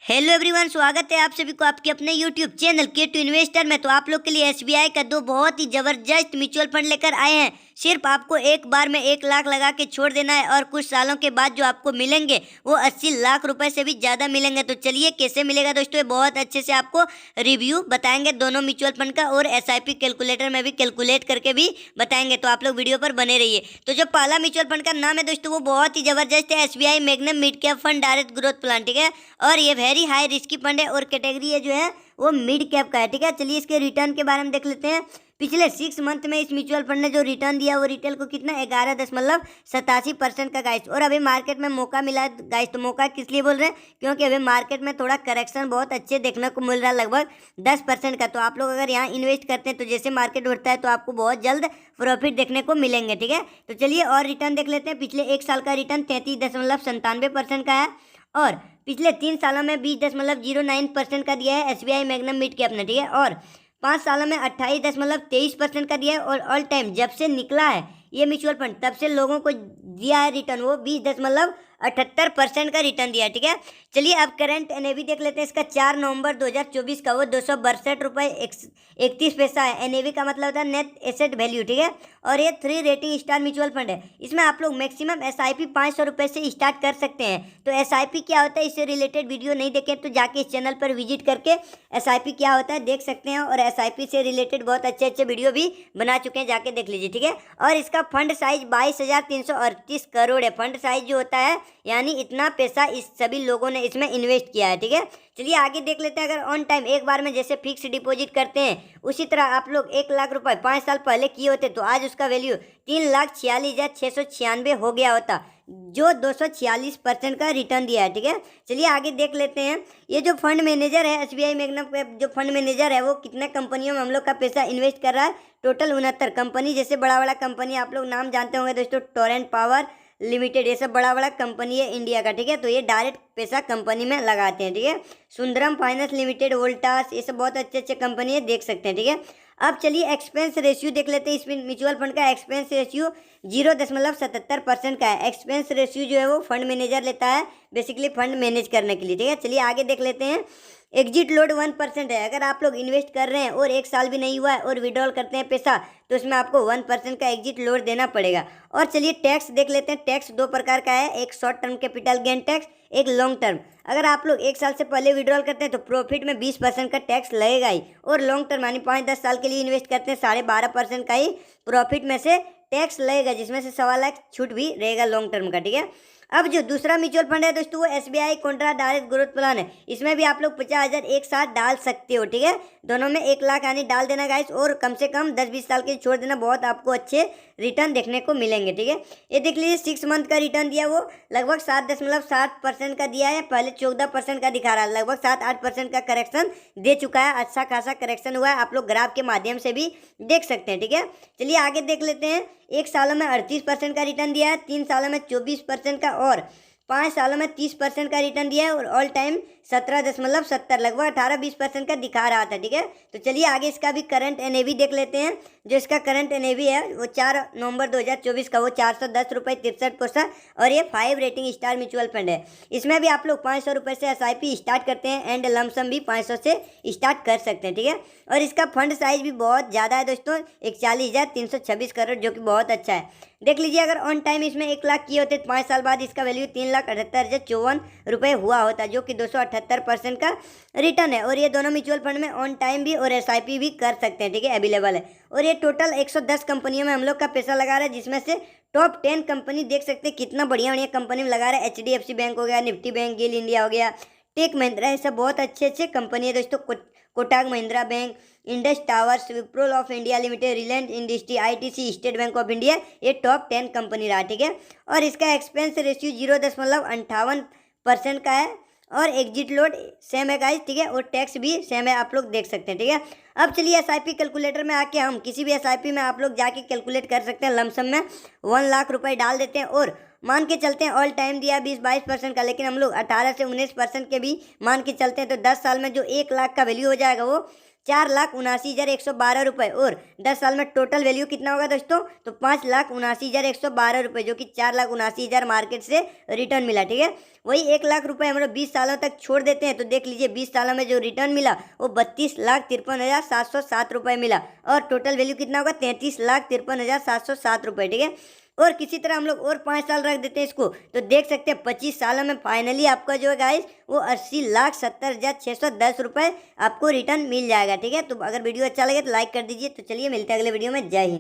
Hello everyone, स्वागत है आप सभी को आपके अपने यूट्यूब चैनल के2 इन्वेस्टर में। तो आप लोग के लिए एसबीआई का दो बहुत ही जबरदस्त म्यूचुअल फंड लेकर आए हैं। सिर्फ आपको एक बार में 1 लाख लगा के छोड़ देना है और कुछ सालों के बाद जो आपको मिलेंगे वो 80 लाख रुपए से भी ज़्यादा मिलेंगे। तो चलिए कैसे मिलेगा दोस्तों, ये बहुत अच्छे से आपको रिव्यू बताएंगे दोनों म्यूचुअल फंड का, और एसआईपी कैलकुलेटर में भी कैलकुलेट करके भी बताएंगे। तो आप लोग वीडियो पर बने रहिए। तो जो पहला म्यूचुअल फंड का नाम है दोस्तों वो बहुत ही जबरदस्त है, SBI magnum mid cap fund direct growth plan. ठीक है, और ये वेरी हाई रिस्की फंड है और कैटेगरी है जो है वो मिड कैप का है। ठीक है, चलिए इसके रिटर्न के बारे में देख लेते हैं। पिछले 6 मंथ में इस म्यूचुअल फंड ने जो रिटर्न दिया वो रिटेल को कितना 11.87% का गाइस। और अभी मार्केट में मौका मिला है गाइस। तो मौका किस लिए बोल रहे हैं, क्योंकि अभी मार्केट में थोड़ा करेक्शन बहुत अच्छे देखने को मिल रहा है, लगभग 10% का। तो आप लोग अगर यहाँ इन्वेस्ट करते हैं तो जैसे मार्केट बढ़ता है तो आपको बहुत जल्द प्रॉफिट देखने को मिलेंगे। ठीक है, तो चलिए और रिटर्न देख लेते हैं। पिछले 1 साल का रिटर्न 33.97% का है और पिछले 3 सालों में 20.09% का दिया है एसबीआई मैग्नम मिड कैप ने। ठीक है, और 5 सालों में 28.23% का दिया है। और ऑल टाइम जब से निकला है ये म्यूचुअल फंड तब से लोगों को दिया है रिटर्न वो 20.78% का रिटर्न दिया है। ठीक है, चलिए अब करंट एनएवी देख लेते हैं। इसका 4 नवंबर 2024 का वो 262.31 रुपये है। एनएवी का मतलब होता है नेट एसेट वैल्यू। ठीक है, और ये 3 रेटिंग स्टार म्यूचुअल फंड है। इसमें आप लोग मैक्सिमम एसआईपी 500 रुपये से स्टार्ट कर सकते हैं। तो एसआईपी क्या होता है, इससे रिलेटेड वीडियो नहीं देखे तो जाके इस चैनल पर विजिट करके एसआईपी क्या होता है देख सकते हैं। और एसआईपी से रिलेटेड बहुत अच्छे अच्छे वीडियो भी बना चुके हैं, जाके देख लीजिए। ठीक है, और इसका फंड साइज 22,338 करोड़ है। फंड साइज जो होता है यानी इतना पैसा इस सभी लोगों ने इसमें इन्वेस्ट किया है। ठीक है, चलिए आगे देख लेते हैं। अगर ऑन टाइम एक बार में जैसे फिक्स डिपॉजिट करते हैं उसी तरह आप लोग 1 लाख रुपए 5 साल पहले किए होते तो आज उसका वैल्यू 3,46,696 हो गया होता, जो 246% का रिटर्न दिया है। ठीक है, चलिए आगे देख लेते हैं। ये जो फंड मैनेजर है एसबीआई मैग्नम जो फंड मैनेजर है वो कितने कंपनियों में हम लोग का पैसा इन्वेस्ट कर रहा है, टोटल 69 कंपनी। जैसे बड़ा बड़ा कंपनी आप लोग नाम जानते होंगे दोस्तों, टोरेंट पावर लिमिटेड, ये सब बड़ा बड़ा कंपनी है इंडिया का। ठीक है, तो ये डायरेक्ट पैसा कंपनी में लगाते हैं। ठीक है, सुंदरम फाइनेंस लिमिटेड, वोल्टास, ये सब बहुत अच्छे अच्छे कंपनी है, देख सकते हैं। ठीक है, अब चलिए एक्सपेंस रेशियो देख लेते हैं। इसमें म्यूचुअल फंड का एक्सपेंस रेशियो 0.77% का है। एक्सपेंस रेशियो जो है वो फंड मैनेजर लेता है बेसिकली फंड मैनेज करने के लिए। ठीक है, चलिए आगे देख लेते हैं। एग्जिट लोड 1% है। अगर आप लोग इन्वेस्ट कर रहे हैं और 1 साल भी नहीं हुआ है और विड्रॉल करते हैं पैसा तो उसमें आपको 1% का एग्जिट लोड देना पड़ेगा। और चलिए टैक्स देख लेते हैं। टैक्स 2 प्रकार का है, एक short term capital gain tax, एक लॉन्ग टर्म। अगर आप लोग 1 साल से पहले विड्रॉल करते हैं तो प्रॉफिट में 20% का टैक्स लगेगा ही, और लॉन्ग टर्म यानी 5-10 साल के लिए इन्वेस्ट करते हैं 12.5% का ही प्रॉफिट में से टैक्स लगेगा, जिसमें से 1.25 लाख छूट भी रहेगा लॉन्ग टर्म का। ठीक है, अब जो दूसरा म्यूचुअल फंड है दोस्तों वो SBI Contra direct growth plan है। इसमें भी आप लोग 50,000 एक साथ डाल सकते हो। ठीक है, दोनों में 1 लाख यानी डाल देना गाइस, और कम से कम 10-20 साल के छोड़ देना, बहुत आपको अच्छे रिटर्न देखने को मिलेंगे। ठीक है, ये देख लीजिए 6 मंथ का रिटर्न दिया वो लगभग 7.7% का दिया है। पहले 14% का दिखा रहा है, लगभग 7-8% का करेक्शन दे चुका है। अच्छा खासा करेक्शन हुआ है, आप लोग ग्राफ के माध्यम से भी देख सकते हैं। ठीक है, चलिए आगे देख लेते हैं। 1 सालों में 38% का रिटर्न दिया है, 3 सालों में 24% का और 5 सालों में 30% का रिटर्न दिया है, और ऑल टाइम 17.70 लगभग 18-20% का दिखा रहा था। ठीक है, तो चलिए आगे इसका भी करंट एनएवी देख लेते हैं। जो इसका करंट एनएवी है वो 4 नवंबर 2024 का वो 410.63 रुपये और ये 5 रेटिंग स्टार म्यूचुअल फंड है। इसमें भी आप लोग 500 रुपये से एसआईपी स्टार्ट करते हैं एंड लमसम भी 500 से स्टार्ट कर सकते हैं। ठीक है, और इसका फंड साइज भी बहुत ज़्यादा है दोस्तों, 41,326 करोड़, जो कि बहुत अच्छा है। देख लीजिए अगर ऑन टाइम इसमें 1 लाख किए होते तो 5 साल बाद इसका वैल्यू 3,78,054 रुपये हुआ होता, जो कि 278% का रिटर्न है। और ये दोनों म्यूचुअल फंड में ऑन टाइम भी और एसआईपी भी कर सकते हैं। ठीक है, अवेलेबल है। और ये टोटल 110 कंपनियों में हम लोग का पैसा लगा रहा है, जिसमें से टॉप 10 कंपनी देख सकते हैं कितना बढ़िया बढ़िया कंपनी में लगा रहा है। एचडीएफसी बैंक हो गया, निफ्टी बैंक, गेल इंडिया हो गया, टेक महिंद्रा, ये सब बहुत अच्छे अच्छे कंपनी है दोस्तों। Kotak Mahindra bank, Indus towers, Wipro of India limited, Reliance industry, ITC, state bank of India, ये टॉप 10 कंपनी रहा। ठीक है, और इसका एक्सपेंस रेशियो 0.58% का है और एग्जिट लोड सेम है गाइस। ठीक है, और टैक्स भी सेम है, आप लोग देख सकते हैं। ठीक है, अब चलिए एसआईपी कैलकुलेटर में आके हम किसी भी एसआईपी में आप लोग जाके कैलकुलेट कर सकते हैं। लमसम में 1 लाख रुपए डाल देते हैं और मान के चलते हैं ऑल टाइम दिया 20-22% का, लेकिन हम लोग 18 से 19% के भी मान के चलते हैं तो 10 साल में जो 1 लाख का वैल्यू हो जाएगा वो 4,79,112 रुपये, और 10 साल में टोटल वैल्यू कितना होगा दोस्तों, तो 5,79,112 रुपये, जो कि 4,79,000 मार्केट से रिटर्न मिला। ठीक है, वही 1 लाख रुपए हम लोग 20 सालों तक छोड़ देते हैं तो देख लीजिए 20 सालों में जो रिटर्न मिला वो 32,53,707 रुपये मिला, और टोटल वैल्यू कितना होगा, 33,53,707 रुपये। ठीक है, और किसी तरह हम लोग और 5 साल रख देते हैं इसको, तो देख सकते हैं 25 सालों में फाइनली आपका जो है गाइस वो 80,70,610 रुपये आपको रिटर्न मिल जाएगा। ठीक है, तो अगर वीडियो अच्छा लगे तो लाइक कर दीजिए। तो चलिए मिलते हैं अगले वीडियो में। जय हिंद।